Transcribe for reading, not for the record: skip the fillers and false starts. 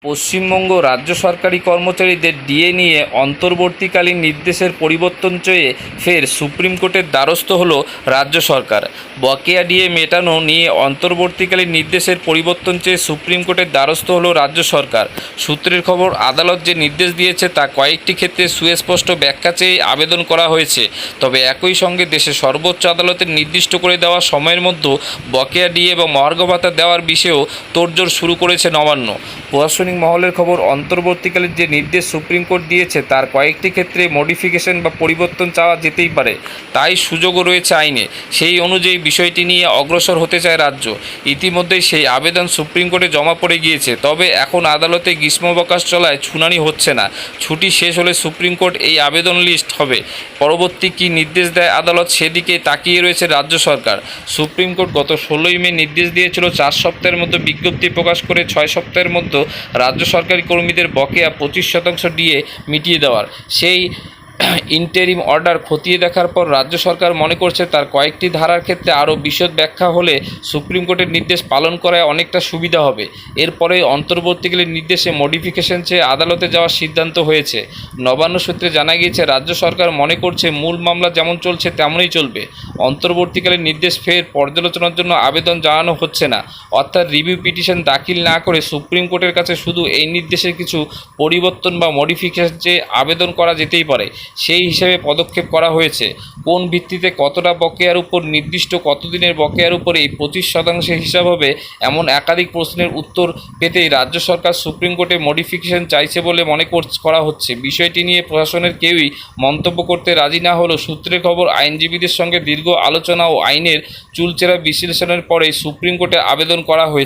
পশ্চিমবঙ্গ রাজ্য সরকারি কর্মচারীদের ডিএ নিয়ে অন্তর্বর্তীকালীন নির্দেশের পরিবর্তন চেয়ে ফের সুপ্রিম কোর্টের দ্বারস্থ হল রাজ্য সরকার। বকেয়া ডিএ মেটানো নিয়ে অন্তর্বর্তীকালীন নির্দেশের পরিবর্তন চেয়ে সুপ্রিম কোর্টের দ্বারস্থ হল রাজ্য সরকার। সূত্রের খবর, আদালত যে নির্দেশ দিয়েছে তা কয়েকটি ক্ষেত্রে সুস্পষ্ট ব্যাখ্যা চেয়ে আবেদন করা হয়েছে। তবে একই সঙ্গে দেশের সর্বোচ্চ আদালতের নির্দিষ্ট করে দেওয়া সময়ের মধ্যে বকেয়া ডিএ এবং মহার্ঘ ভাতা দেওয়ার বিষয়েও তোড়জোড় শুরু করেছে নবান্ন। প্রশাসনিক মহলের খবর, অন্তর্বর্তীকালীন যে নির্দেশ সুপ্রিম কোর্ট দিয়েছে তার কয়েকটি ক্ষেত্রে মডিফিকেশন বা পরিবর্তন চাওয়া যেতেই পারে, তাই সুযোগও রয়েছে আইনে। সেই অনুযায়ী বিষয়টি নিয়ে অগ্রসর হতে চায় রাজ্য। ইতিমধ্যেই সেই আবেদন সুপ্রিম কোর্টে জমা পড়ে গিয়েছে। তবে এখন আদালতে গ্রীষ্মাবকাশ চলায় শুনানি হচ্ছে না। ছুটি শেষ হলে সুপ্রিম কোর্ট এই আবেদন লিস্ট হবে। পরবর্তী কী নির্দেশ দেয় আদালত, সেদিকে তাকিয়ে রয়েছে রাজ্য সরকার। সুপ্রিম কোর্ট গত 16ই মে নির্দেশ দিয়েছিল 4 সপ্তাহের মধ্যে বিজ্ঞপ্তি প্রকাশ করে 6 সপ্তাহের মধ্যে রাজ্য সরকারি কর্মীদের বকেয়া 25% ডিএ মিটিয়ে দেওয়ার। সেই ইন্টারিম অর্ডার খতিয়ে দেখার পর রাজ্য সরকার মনে করছে তার কয়েকটি ধারার ক্ষেত্রে আরও বিশদ ব্যাখ্যা হলে সুপ্রিম কোর্টের নির্দেশ পালন করায় অনেকটা সুবিধা হবে। এরপরে অন্তর্বর্তীকালীন নির্দেশে মডিফিকেশন চেয়ে আদালতে যাওয়ার সিদ্ধান্ত হয়েছে। নবান্ন সূত্রে জানা গিয়েছে, রাজ্য সরকার মনে করছে মূল মামলা যেমন চলছে তেমনই চলবে। অন্তর্বর্তীকালীন নির্দেশ ফের পর্যালোচনার জন্য আবেদন জানানো হচ্ছে না, অর্থাৎ রিভিউ পিটিশন দাখিল না করে সুপ্রিম কোর্টের কাছে শুধু এই নির্দেশের কিছু পরিবর্তন বা মডিফিকেশন চেয়ে আবেদন করা যেতেই পারে। সেই হিসেবে পদক্ষেপ করা হয়েছে। কোন ভিত্তিতে কতটা বকেয়ার উপর নির্দিষ্ট কতদিনের বকেয়ার উপর এই 25% হিসাব হবে, এমন একাধিক প্রশ্নের উত্তর পেতেই রাজ্য সরকার সুপ্রিম কোর্টে মডিফিকেশন চাইছে বলে মনে করা হচ্ছে। বিষয়টি নিয়ে প্রশাসনের কেউই মন্তব্য করতে রাজি না হলেও সূত্রের খবর, আইনজীবীদের সঙ্গে দীর্ঘ আলোচনা ও আইনের চুলচেরা বিশ্লেষণের পরে সুপ্রিম কোর্টে আবেদন করা হয়েছে।